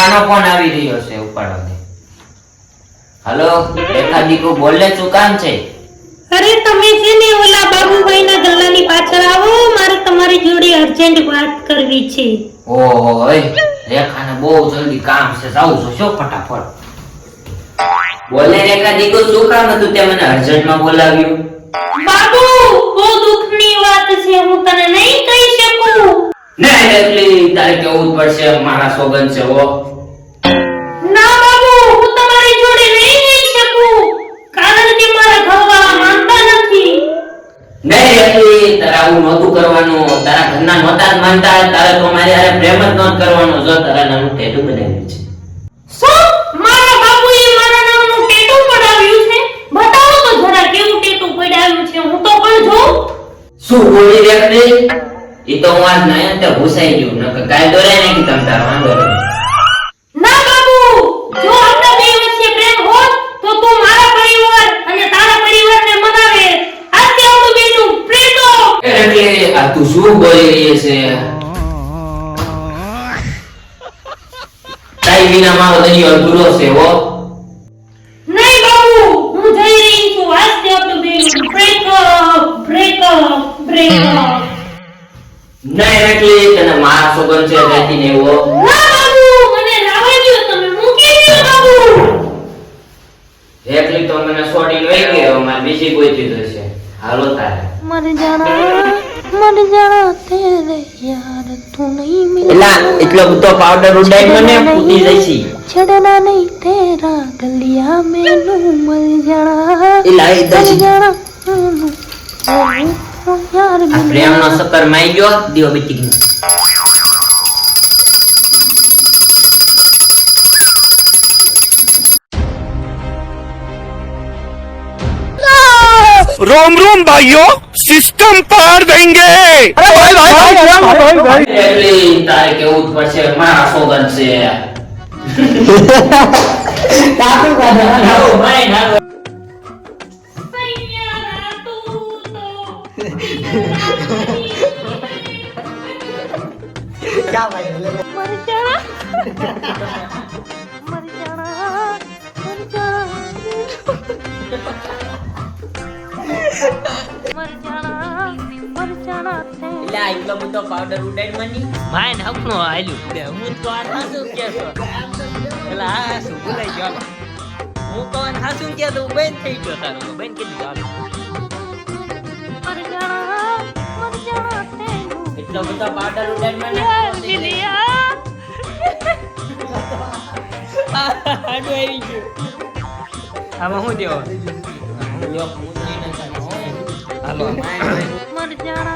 આનો ફોન આવી રહ્યો છે, ઉપાડો દે. હાલો, રેખા દીકુ બોલે, શું કામ છે? અરે તમે છે ને ઓલા બાબુભાઈના ગલ્લાની પાછળ આવો, મારે તમારી જોડે અર્જન્ટ વાત કરવી છે. ઓહો, રેખાને બહુ જલ્દી કામ છે, જાઉં છું શું ફટાફટ. બોલે રેખા દીકુ, શું કામ હતું તે મને અર્જન્ટમાં બોલાવ્યું? બાબુ, બહુ દુઃખની વાત છે, હું તને નહીં કહી શકું. નહીં રેખલી, તારે કેવું જ પડશે, મારા સોગન છે હો. ના બાબુ, હું તમારી જોડે નહીં રહી શકું, કારણ કે મારા ઘરવાળા માનતા નથી. નહીં રેખલી, તારે આવું નહોતું કરવાનું, તારા ઘરના નહોતા જ માનતા, તારે તો મારી હારે પ્રેમ જ નહોતો કરવાનો, જો તારા નામનું ટેટુ બનાવ્યું છે. શું? મારા બાબુએ મારા નામનું ટેટુ પડાવ્યું છે? બતાવો તો જરા કેવું ટેટુ પડાવ્યું છે, હું તો પણ જોઉં. શું બોલી રેખલી? ઈ તો હું આજ નયન તે ભૂસાઈ ગયું, નકર કાયદો રે ને કે તમ તાર વાંધો નહીં. ના બાબુ, જો આપણા બે વચ્ચે પ્રેમ હોત તો તું મારા પરિવાર અને તારા પરિવારને મનાવે. આજે આપણું બેનું પ્રેતો. એટલે આ તું શું બોલી રહી છે? તાઈ વિના મારો દરિયો અધૂરો છે હો. નહીં બાબુ, હું જઈ રહી છું. આજે આપણું બેનું બ્રેકઅપ. નહીં રેખલી, તને મારા સોગન છે રહેતી ને એવો. ના બાબુ, મને રાવા દો, તમે મૂકી દો બાબુ. રેખલી તો મને છોડીને વહી ગયો, મારે બીજી કોઈ ચીજ છે. હાલો તારે. मर जाना तेरे यार तू नहीं मिला એલા એટલો બધો પાવડર ઉડાઈ મને ફૂટી જઈશી. छड़ना नहीं तेरा गलिया में नू मर जाना એલા એ मर દજી जाना यार આ પ્રેમનો સકર માઈ ગયો, દીવો બીતી ગયો. रोम रोम भाइयों, सिस्टम पार देंगे। अरे भाई રેખલી, તારે કેવું જ પડશે, મારા સોગન છે. તાતું કાઢો, નાવો, માય નાવો. સૈયારા તું તો मर जाना मर जाना मर जाना मर जाना એલા એટલો બધો પાવડર ઉડાઈ મની માય નાખનો આલ્યું તે હું તો આ થાસું કેસો એલા આ શું ભૂલાઈ ગયો હું તો આ થાસું કે તો બેન થઈ ગયો તારો બેન કીધું ચાલો मर जाना तेनू એટલો બધો પાવડર ઉડાઈ મને यार दिलिया આડો આવી ગયો આમાં હું દેવો જો પૂછી ન જાનો હાલો मर जाना